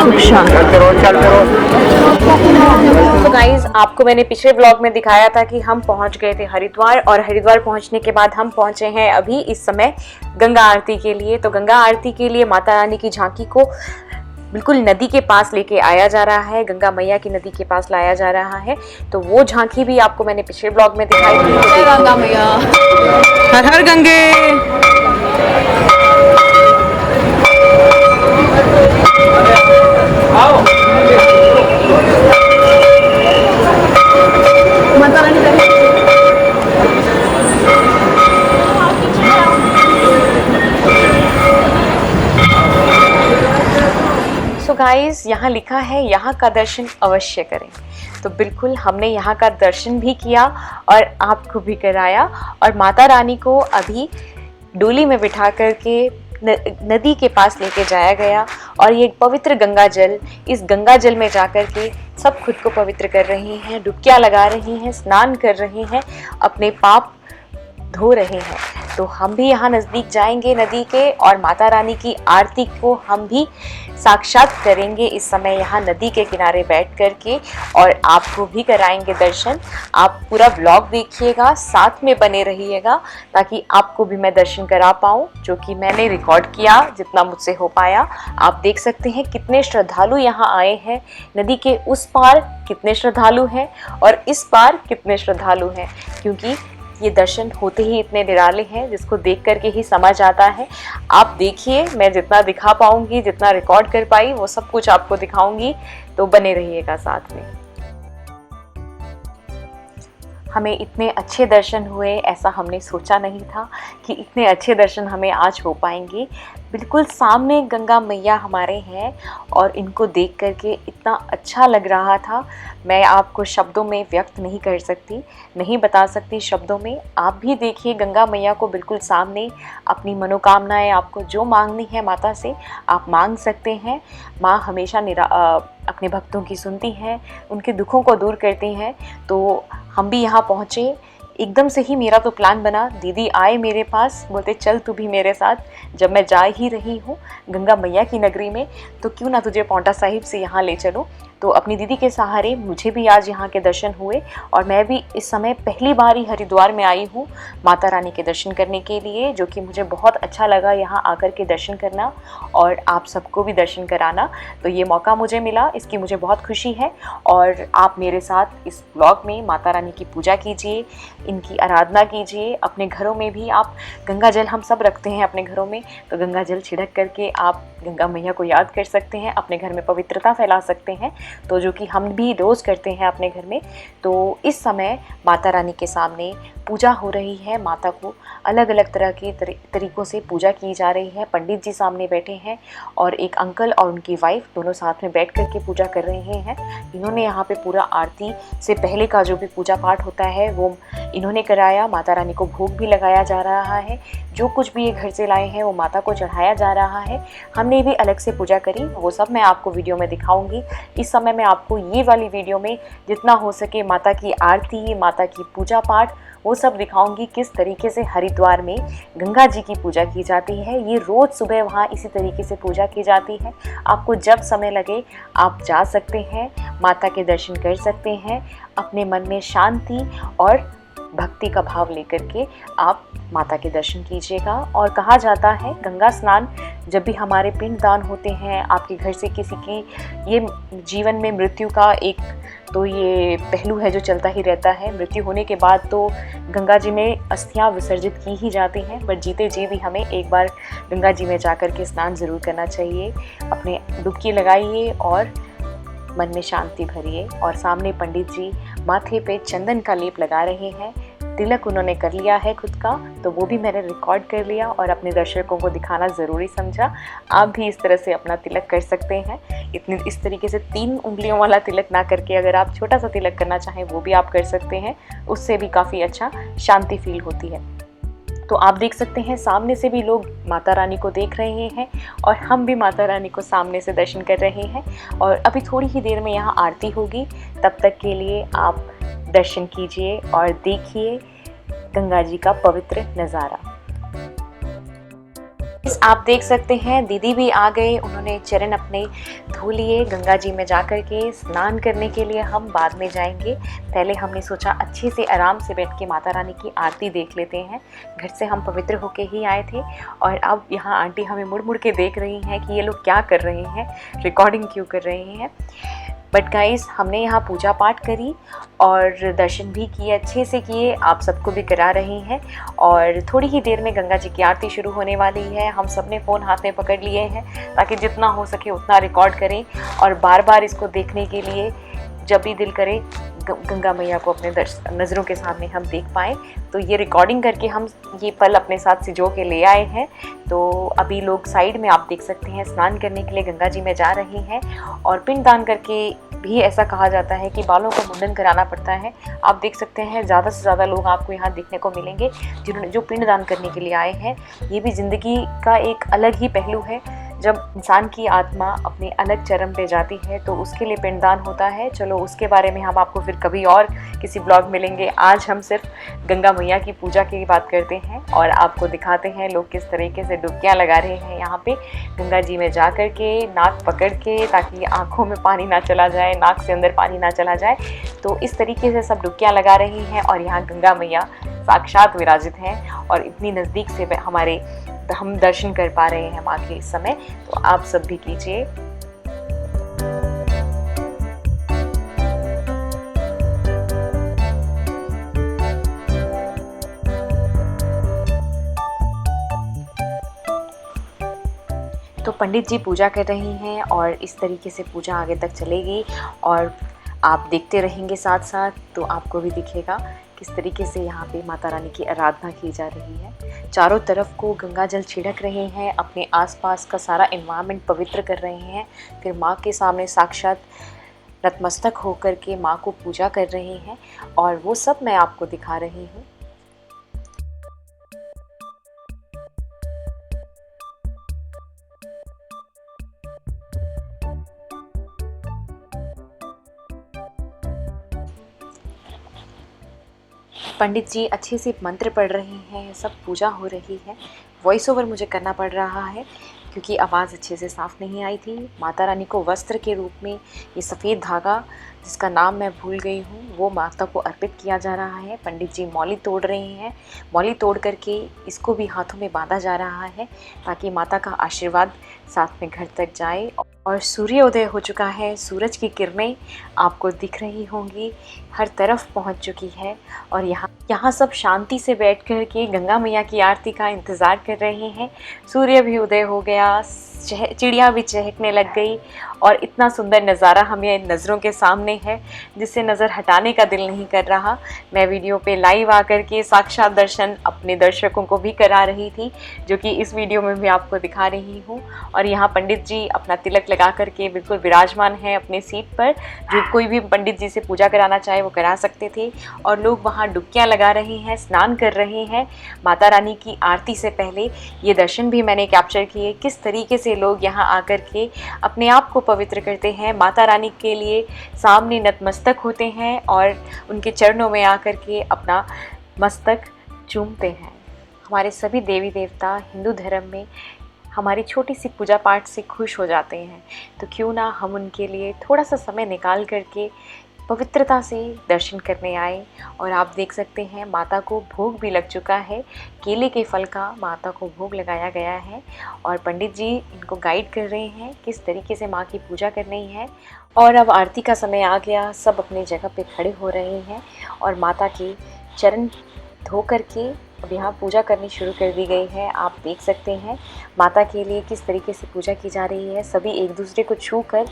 तो गाइज आपको मैंने पिछले व्लॉग में दिखाया था कि हम पहुंच गए थे हरिद्वार, और हरिद्वार पहुंचने के बाद हम पहुंचे हैं अभी इस समय गंगा आरती के लिए। तो गंगा आरती के लिए माता रानी की झांकी को बिल्कुल नदी के पास लेके आया जा रहा है, गंगा मैया की नदी के पास लाया जा रहा है। तो वो झांकी भी आपको मैंने पिछले ब्लॉग में दिखाई थी। गंगा मैया, हर हर गंगे। सो गाइस, यहाँ लिखा है यहाँ का दर्शन अवश्य करें। तो बिल्कुल हमने यहाँ का दर्शन भी किया और आपको भी कराया। और माता रानी को अभी डोली में बिठा करके नदी के पास लेके जाया गया, और ये पवित्र गंगा जल, इस गंगा जल में जाकर के सब खुद को पवित्र कर रही हैं, डुबकियाँ लगा रही हैं, स्नान कर रही हैं, अपने पाप धो रहे हैं। तो हम भी यहाँ नज़दीक जाएंगे नदी के, और माता रानी की आरती को हम भी साक्षात करेंगे इस समय यहाँ नदी के किनारे बैठ करके, और आपको भी कराएंगे दर्शन। आप पूरा व्लॉग देखिएगा, साथ में बने रहिएगा, ताकि आपको भी मैं दर्शन करा पाऊँ, जो कि मैंने रिकॉर्ड किया जितना मुझसे हो पाया। आप देख सकते हैं कितने श्रद्धालु यहाँ आए हैं, नदी के उस पार कितने श्रद्धालु हैं और इस पार कितने श्रद्धालु हैं, क्योंकि ये दर्शन होते ही इतने निराले हैं जिसको देख करके ही समझ आता है। आप देखिए, मैं जितना दिखा पाऊंगी, जितना रिकॉर्ड कर पाई, वो सब कुछ आपको दिखाऊंगी, तो बने रहिएगा साथ में। हमें इतने अच्छे दर्शन हुए, ऐसा हमने सोचा नहीं था कि इतने अच्छे दर्शन हमें आज हो पाएंगे। बिल्कुल सामने गंगा मैया हमारे हैं, और इनको देख करके इतना अच्छा लग रहा था, मैं आपको शब्दों में व्यक्त नहीं कर सकती, नहीं बता सकती शब्दों में। आप भी देखिए गंगा मैया को बिल्कुल सामने, अपनी मनोकामनाएं आपको जो मांगनी है माता से आप मांग सकते हैं। माँ हमेशा अपने भक्तों की सुनती हैं, उनके दुखों को दूर करती हैं। तो हम भी यहाँ पहुँचे, एकदम से ही मेरा तो प्लान बना, दीदी आए मेरे पास, बोलते चल तू भी मेरे साथ, जब मैं जा ही रही हूँ गंगा मैया की नगरी में, तो क्यों ना तुझे पांवटा साहिब से यहाँ ले चलो। तो अपनी दीदी के सहारे मुझे भी आज यहाँ के दर्शन हुए, और मैं भी इस समय पहली बार ही हरिद्वार में आई हूँ माता रानी के दर्शन करने के लिए, जो कि मुझे बहुत अच्छा लगा यहाँ आकर के दर्शन करना और आप सबको भी दर्शन कराना। तो ये मौका मुझे मिला, इसकी मुझे बहुत खुशी है। और आप मेरे साथ इस ब्लॉग में माता रानी की पूजा कीजिए, इनकी आराधना कीजिए। अपने घरों में भी आप गंगा जल, हम सब रखते हैं अपने घरों में, तो गंगा जल छिड़क करके आप गंगा मैया को याद कर सकते हैं, अपने घर में पवित्रता फैला सकते हैं, तो जो कि हम भी रोज़ करते हैं अपने घर में। तो इस समय माता रानी के सामने पूजा हो रही है, माता को अलग अलग तरह के तरीक़ों से पूजा की जा रही है। पंडित जी सामने बैठे हैं, और एक अंकल और उनकी वाइफ दोनों साथ में बैठ कर के पूजा कर रहे हैं। इन्होंने यहाँ पे पूरा आरती से पहले का जो भी पूजा पाठ होता है वो इन्होंने कराया। माता रानी को भोग भी लगाया जा रहा है, जो कुछ भी ये घर से लाए हैं वो माता को चढ़ाया जा रहा है। हमने भी अलग से पूजा करी, वो सब मैं आपको वीडियो में दिखाऊंगी। इस समय मैं आपको ये वाली वीडियो में जितना हो सके माता की आरती, माता की पूजा पाठ, वो सब दिखाऊंगी, किस तरीके से हरिद्वार में गंगा जी की पूजा की जाती है। ये रोज़ सुबह वहाँ इसी तरीके से पूजा की जाती है। आपको जब समय लगे आप जा सकते हैं, माता के दर्शन कर सकते हैं, अपने मन में शांति और भक्ति का भाव लेकर के आप माता के दर्शन कीजिएगा। और कहा जाता है गंगा स्नान जब भी हमारे पिंड दान होते हैं, आपके घर से किसी की ये जीवन में मृत्यु का एक तो ये पहलू है जो चलता ही रहता है। मृत्यु होने के बाद तो गंगा जी में अस्थियां विसर्जित की ही जाती हैं, पर जीते जी भी हमें एक बार गंगा जी में जाकर के स्नान ज़रूर करना चाहिए। अपने डुबकी लगाइए और मन में शांति भरिए। और सामने पंडित जी माथे पे चंदन का लेप लगा रहे हैं, तिलक उन्होंने कर लिया है खुद का, तो वो भी मैंने रिकॉर्ड कर लिया और अपने दर्शकों को दिखाना ज़रूरी समझा। आप भी इस तरह से अपना तिलक कर सकते हैं। इस तरीके से 3 उंगलियों वाला तिलक ना करके अगर आप छोटा सा तिलक करना चाहें वो भी आप कर सकते हैं, उससे भी काफ़ी अच्छा शांति फील होती है। तो आप देख सकते हैं सामने से भी लोग माता रानी को देख रहे हैं, और हम भी माता रानी को सामने से दर्शन कर रहे हैं। और अभी थोड़ी ही देर में यहाँ आरती होगी, तब तक के लिए आप दर्शन कीजिए और देखिए गंगा जी का पवित्र नज़ारा। आप देख सकते हैं दीदी भी आ गए, उन्होंने चरण अपने धो लिए। गंगा जी में जाकर के स्नान करने के लिए हम बाद में जाएंगे। पहले हमने सोचा अच्छे से आराम से बैठ के माता रानी की आरती देख लेते हैं। घर से हम पवित्र होके ही आए थे और अब यहाँ आंटी हमें मुड़ मुड़ के देख रही हैं कि ये लोग क्या कर रहे हैं, रिकॉर्डिंग क्यों कर रहे हैं। बट गाइस, हमने यहाँ पूजा पाठ करी और दर्शन भी किए, अच्छे से किए, आप सबको भी करा रहे हैं। और थोड़ी ही देर में गंगा जी की आरती शुरू होने वाली है। हम सब ने फ़ोन हाथ में पकड़ लिए हैं ताकि जितना हो सके उतना रिकॉर्ड करें और बार बार इसको देखने के लिए जब भी दिल करे गंगा मैया को अपने नज़रों के सामने हम देख पाएँ। तो ये रिकॉर्डिंग करके हम ये पल अपने साथ सिजो के ले आए हैं। तो अभी लोग साइड में आप देख सकते हैं स्नान करने के लिए गंगा जी में जा रहे हैं। और पिंडदान करके भी ऐसा कहा जाता है कि बालों का मुंडन कराना पड़ता है। आप देख सकते हैं ज़्यादा से ज़्यादा लोग आपको यहाँ देखने को मिलेंगे जिन्होंने जो पिंडदान करने के लिए आए हैं। ये भी ज़िंदगी का एक अलग ही पहलू है। जब इंसान की आत्मा अपने अलग चरम पे जाती है तो उसके लिए पिंडदान होता है। चलो उसके बारे में हम आपको फिर कभी और किसी ब्लॉग मिलेंगे। आज हम सिर्फ गंगा मैया की पूजा की बात करते हैं और आपको दिखाते हैं लोग किस तरीके से डुबकियां लगा रहे हैं यहाँ पे गंगा जी में जा कर के, नाक पकड़ के, ताकि आँखों में पानी ना चला जाए, नाक से अंदर पानी ना चला जाए। तो इस तरीके से सब डुबकियां लगा रहे हैं और यहाँ गंगा मैया साक्षात विराजित हैं और इतनी नज़दीक से हम दर्शन कर पा रहे हैं माँ के इस समय। तो आप सब भी कीजिए। तो पंडित जी पूजा कर रही हैं और इस तरीके से पूजा आगे तक चलेगी और आप देखते रहेंगे साथ साथ, तो आपको भी दिखेगा किस तरीके से यहाँ पे माता रानी की आराधना की जा रही है। चारों तरफ को गंगा जल छिड़क रहे हैं, अपने आसपास का सारा एनवायरनमेंट पवित्र कर रहे हैं। फिर माँ के सामने साक्षात नतमस्तक होकर के माँ को पूजा कर रहे हैं और वो सब मैं आपको दिखा रही हूँ। पंडित जी अच्छे से मंत्र पढ़ रहे हैं, सब पूजा हो रही है। वॉइस ओवर मुझे करना पड़ रहा है क्योंकि आवाज़ अच्छे से साफ़ नहीं आई थी। माता रानी को वस्त्र के रूप में ये सफ़ेद धागा, जिसका नाम मैं भूल गई हूँ, वो माता को अर्पित किया जा रहा है। पंडित जी मौली तोड़ रहे हैं। मौली तोड़ करके इसको भी हाथों में बांधा जा रहा है ताकि माता का आशीर्वाद साथ में घर तक जाए। और सूर्योदय हो चुका है, सूरज की किरणें आपको दिख रही होंगी, हर तरफ पहुंच चुकी है। और यहाँ सब शांति से बैठ कर के गंगा मैया की आरती का इंतज़ार कर रहे हैं। सूर्य भी उदय हो गया, चिड़िया भी चहकने लग गई और इतना सुंदर नज़ारा हमें नज़रों के सामने है जिससे नज़र हटाने का दिल नहीं कर रहा। मैं वीडियो पे लाइव आकर के साक्षात दर्शन अपने दर्शकों को भी करा रही थी, जो कि इस वीडियो में भी आपको दिखा रही हूँ। और यहाँ पंडित जी अपना तिलक लगा करके बिल्कुल विराजमान हैं अपने सीट पर। जो कोई भी पंडित जी से पूजा कराना चाहे वो करा सकते थे। और लोग वहाँ डुबकियाँ लगा रहे हैं, स्नान कर रहे हैं। माता रानी की आरती से पहले ये दर्शन भी मैंने कैप्चर किए, किस तरीके से लोग यहाँ आकर के अपने आप को पवित्र करते हैं, माता रानी के लिए सामने नतमस्तक होते हैं और उनके चरणों में आकर के अपना मस्तक चूमते हैं। हमारे सभी देवी देवता हिंदू धर्म में हमारी छोटी सी पूजा पाठ से खुश हो जाते हैं, तो क्यों ना हम उनके लिए थोड़ा सा समय निकाल करके पवित्रता से दर्शन करने आए। और आप देख सकते हैं माता को भोग भी लग चुका है, केले के फल का माता को भोग लगाया गया है और पंडित जी इनको गाइड कर रहे हैं किस तरीके से माँ की पूजा करनी है। और अब आरती का समय आ गया, सब अपनी जगह पे खड़े हो रहे हैं और माता के चरण धो करके अब यहाँ पूजा करनी शुरू कर दी गई है। आप देख सकते हैं माता के लिए किस तरीके से पूजा की जा रही है। सभी एक दूसरे को छू कर,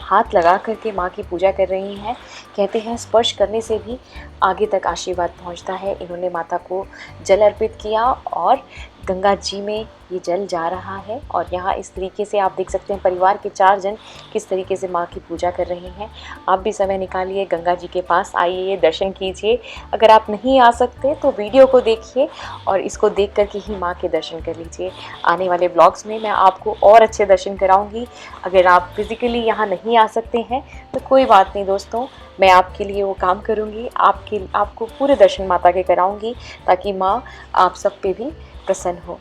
हाथ लगा करके माँ की पूजा कर रही हैं। कहते हैं स्पर्श करने से भी आगे तक आशीर्वाद पहुँचता है। इन्होंने माता को जल अर्पित किया और गंगा जी में ये जल जा रहा है। और यहाँ इस तरीके से आप देख सकते हैं परिवार के 4 जन किस तरीके से माँ की पूजा कर रहे हैं। आप भी समय निकालिए, गंगा जी के पास आइए, दर्शन कीजिए। अगर आप नहीं आ सकते तो वीडियो को देखिए और इसको देख कर के ही माँ के दर्शन कर लीजिए। आने वाले ब्लॉग्स में मैं आपको और अच्छे दर्शन कराऊंगी। अगर आप फिज़िकली यहाँ नहीं आ सकते हैं तो कोई बात नहीं दोस्तों, मैं आपके लिए वो काम करूँगी, आपको पूरे दर्शन माता के कराऊँगी ताकि माँ आप सब पे भी प्रसन्न हो।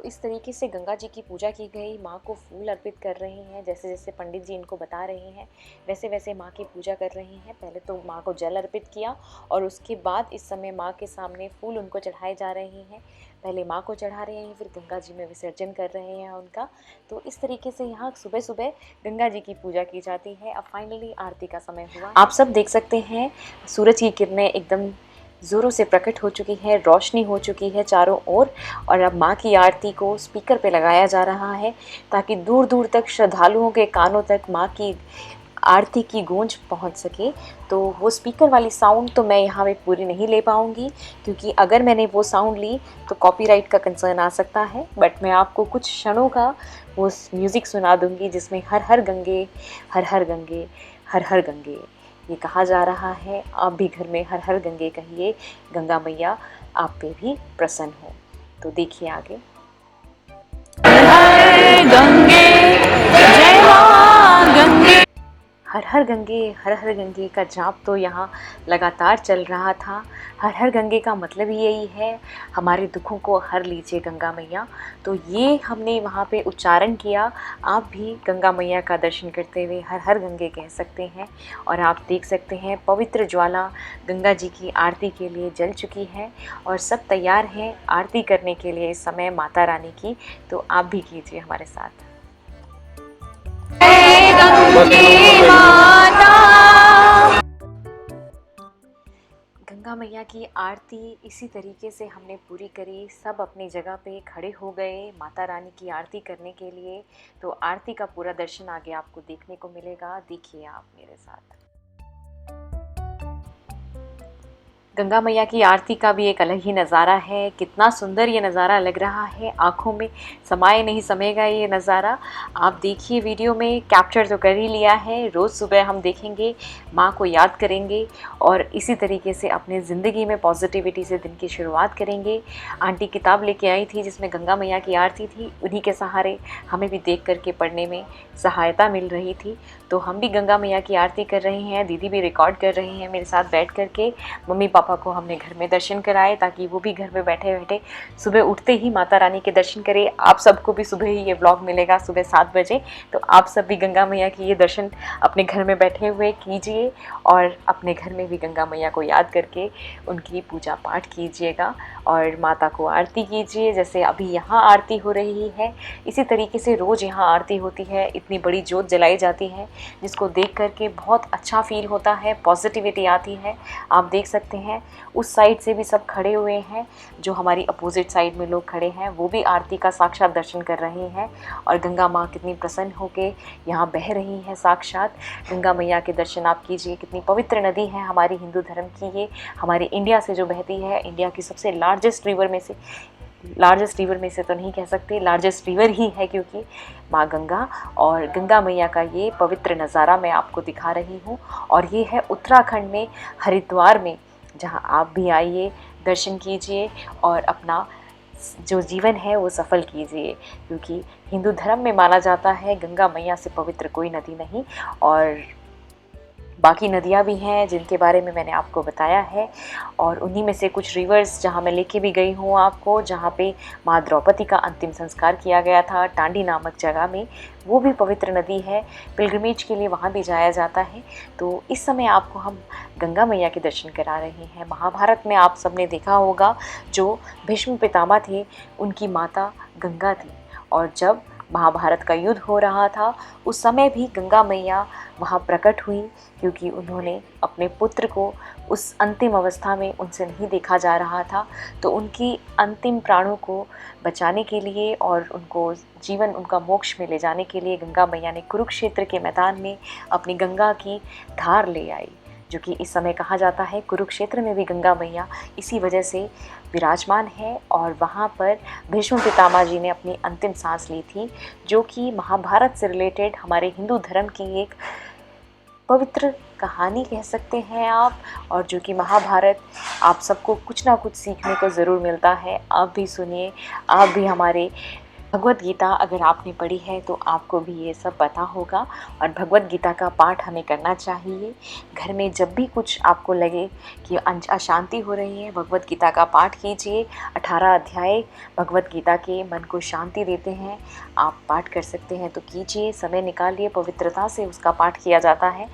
इस तरीके से गंगा जी की पूजा की गई, माँ को फूल अर्पित कर रहे हैं, जैसे जैसे पंडित जी इनको बता रहे हैं वैसे वैसे माँ की पूजा कर रहे हैं। पहले तो माँ को जल अर्पित किया और उसके बाद इस समय माँ के सामने फूल उनको चढ़ाए जा रहे हैं। पहले माँ को चढ़ा रहे हैं, फिर गंगा जी में विसर्जन कर रहे हैं उनका। तो इस तरीके से यहाँ सुबह सुबह गंगा जी की पूजा की जाती है। अब फाइनली आरती का समय हुआ। आप सब देख सकते हैं सूरज की किरणें एकदम ज़ोरों से प्रकट हो चुकी है, रोशनी हो चुकी है चारों ओर। और अब माँ की आरती को स्पीकर पे लगाया जा रहा है ताकि दूर दूर तक श्रद्धालुओं के कानों तक माँ की आरती की गूंज पहुंच सके। तो वो स्पीकर वाली साउंड तो मैं यहाँ पे पूरी नहीं ले पाऊँगी, क्योंकि अगर मैंने वो साउंड ली तो कॉपीराइट का कंसर्न आ सकता है। बट मैं आपको कुछ क्षणों का वो म्यूज़िक सुना दूँगी जिसमें हर हर गंगे, हर हर गंगे, हर हर गंगे ये कहा जा रहा है। आप भी घर में हर हर गंगे कहिए, गंगा मैया आप पे भी प्रसन्न हो। तो देखिए आगे। गंगे जय मां गंगे। हर हर गंगे का जाप तो यहाँ लगातार चल रहा था। हर हर गंगे का मतलब ही यही है, हमारे दुखों को हर लीजिए गंगा मैया। तो ये हमने वहाँ पे उच्चारण किया। आप भी गंगा मैया का दर्शन करते हुए हर हर गंगे कह सकते हैं। और आप देख सकते हैं पवित्र ज्वाला गंगा जी की आरती के लिए जल चुकी है और सब तैयार हैं आरती करने के लिए इस समय माता रानी की। तो आप भी कीजिए हमारे साथ। गंगा मैया की आरती इसी तरीके से हमने पूरी करी। सब अपनी जगह पे खड़े हो गए माता रानी की आरती करने के लिए। तो आरती का पूरा दर्शन आगे आपको देखने को मिलेगा, देखिए आप मेरे साथ। गंगा मैया की आरती का भी एक अलग ही नज़ारा है। कितना सुंदर ये नज़ारा लग रहा है, आँखों में समाये नहीं समेगा ये नज़ारा। आप देखिए, वीडियो में कैप्चर तो कर ही लिया है। रोज़ सुबह हम देखेंगे, माँ को याद करेंगे और इसी तरीके से अपने ज़िंदगी में पॉजिटिविटी से दिन की शुरुआत करेंगे। आंटी किताब लेके आई थी जिसमें गंगा मैया की आरती थी, उन्हीं के सहारे हमें भी देख करके पढ़ने में सहायता मिल रही थी। तो हम भी गंगा मैया की आरती कर रहे हैं, दीदी भी रिकॉर्ड कर रहे हैं मेरे साथ बैठ करके। मम्मी पापा को हमने घर में दर्शन कराए ताकि वो भी घर में बैठे बैठे सुबह उठते ही माता रानी के दर्शन करें। आप सबको भी सुबह ही ये व्लॉग मिलेगा सुबह 7 बजे। तो आप सब भी गंगा मैया की ये दर्शन अपने घर में बैठे हुए कीजिए और अपने घर में भी गंगा मैया को याद करके उनकी पूजा पाठ कीजिएगा और माता को आरती कीजिए। जैसे अभी यहाँ आरती हो रही है, इसी तरीके से रोज़ यहाँ आरती होती है। इतनी बड़ी जोत जलाई जाती है जिसको देख करके बहुत अच्छा फील होता है, पॉजिटिविटी आती है। आप देख सकते हैं उस साइड से भी सब खड़े हुए हैं, जो हमारी अपोजिट साइड में लोग खड़े हैं वो भी आरती का साक्षात दर्शन कर रहे हैं। और गंगा माँ कितनी प्रसन्न होके यहाँ बह रही हैं साक्षात। गंगा मैया के दर्शन आप कीजिए। कितनी पवित्र नदी है हमारी हिंदू धर्म की, ये हमारे इंडिया से जो बहती है, इंडिया की सबसे लार्जेस्ट रिवर में से तो नहीं कह सकते, लार्जेस्ट रिवर ही है, क्योंकि माँ गंगा और गंगा मैया का ये पवित्र नज़ारा मैं आपको दिखा रही हूँ। और ये है उत्तराखंड में हरिद्वार में, जहाँ आप भी आइए, दर्शन कीजिए और अपना जो जीवन है वो सफल कीजिए। क्योंकि हिंदू धर्म में माना जाता है गंगा मैया से पवित्र कोई नदी नहीं। और बाकी नदियाँ भी हैं जिनके बारे में मैंने आपको बताया है, और उन्हीं में से कुछ रिवर्स जहाँ मैं लेके भी गई हूँ आपको, जहाँ पे माँ द्रौपदी का अंतिम संस्कार किया गया था टांडी नामक जगह में, वो भी पवित्र नदी है। पिलग्रिमेज के लिए वहाँ भी जाया जाता है। तो इस समय आपको हम गंगा मैया के दर्शन करा रहे हैं। महाभारत में आप सबने देखा होगा, जो भीष्म पितामह थे उनकी माता गंगा थी, और जब महाभारत का युद्ध हो रहा था उस समय भी गंगा मैया वहाँ प्रकट हुई, क्योंकि उन्होंने अपने पुत्र को उस अंतिम अवस्था में उनसे नहीं देखा जा रहा था। तो उनकी अंतिम प्राणों को बचाने के लिए और उनको जीवन, उनका मोक्ष में ले जाने के लिए गंगा मैया ने कुरुक्षेत्र के मैदान में अपनी गंगा की धार ले आई, जो कि इस समय कहा जाता है कुरुक्षेत्र में भी गंगा मैया इसी वजह से विराजमान है। और वहाँ पर भीष्म पितामह जी ने अपनी अंतिम सांस ली थी, जो कि महाभारत से रिलेटेड हमारे हिंदू धर्म की एक पवित्र कहानी कह सकते हैं आप। और जो कि महाभारत आप सबको कुछ ना कुछ सीखने को ज़रूर मिलता है। आप भी सुनिए, आप भी हमारे भगवत गीता अगर आपने पढ़ी है तो आपको भी ये सब पता होगा और भगवत गीता का पाठ हमें करना चाहिए। घर में जब भी कुछ आपको लगे कि अशांति हो रही है, भगवत गीता का पाठ कीजिए। 18 अध्याय भगवत गीता के मन को शांति देते हैं। आप पाठ कर सकते हैं तो कीजिए, समय निकालिए, पवित्रता से उसका पाठ किया जाता है।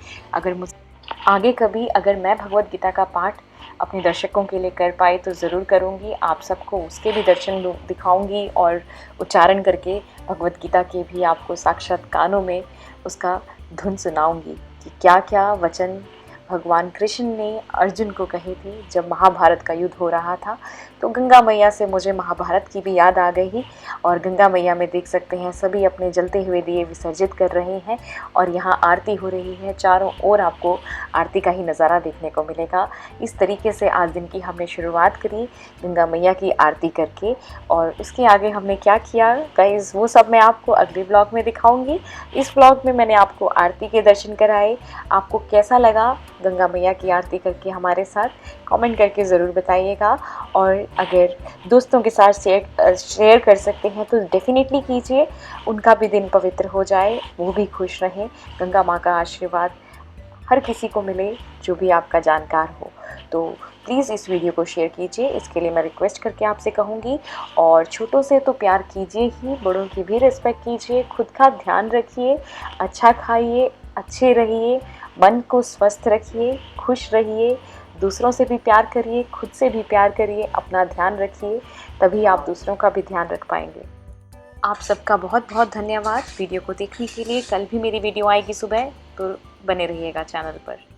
आगे कभी अगर मैं भगवत गीता का पाठ अपने दर्शकों के लिए कर पाई तो ज़रूर करूँगी। आप सबको उसके भी दर्शन दिखाऊंगी और उच्चारण करके भगवत गीता के भी आपको साक्षात कानों में उसका धुन सुनाऊंगी कि क्या क्या वचन भगवान कृष्ण ने अर्जुन को कहे थे जब महाभारत का युद्ध हो रहा था। तो गंगा मैया से मुझे महाभारत की भी याद आ गई और गंगा मैया में देख सकते हैं सभी अपने जलते हुए दिए विसर्जित कर रहे हैं और यहाँ आरती हो रही है। चारों ओर आपको आरती का ही नज़ारा देखने को मिलेगा। इस तरीके से आज दिन की हमने शुरुआत करी गंगा मैया की आरती करके और उसके आगे हमने क्या किया गाइस वो सब मैं आपको अगले ब्लॉग में दिखाऊंगी। इस ब्लॉग में मैंने आपको आरती के दर्शन कराए। आपको कैसा लगा गंगा मैया की आरती करके हमारे साथ कमेंट करके ज़रूर बताइएगा और अगर दोस्तों के साथ शेयर कर सकते हैं तो डेफिनेटली कीजिए। उनका भी दिन पवित्र हो जाए, वो भी खुश रहें। गंगा माँ का आशीर्वाद हर किसी को मिले जो भी आपका जानकार हो। तो प्लीज़ इस वीडियो को शेयर कीजिए, इसके लिए मैं रिक्वेस्ट करके आपसे कहूँगी। और छोटों से तो प्यार कीजिए ही, बड़ों की भी रिस्पेक्ट कीजिए। खुद का ध्यान रखिए, अच्छा खाइए, अच्छे रहिए, मन को स्वस्थ रखिए, खुश रहिए, दूसरों से भी प्यार करिए, खुद से भी प्यार करिए, अपना ध्यान रखिए, तभी आप दूसरों का भी ध्यान रख पाएंगे। आप सबका बहुत बहुत धन्यवाद वीडियो को देखने के लिए। कल भी मेरी वीडियो आएगी सुबह, तो बने रहिएगा चैनल पर।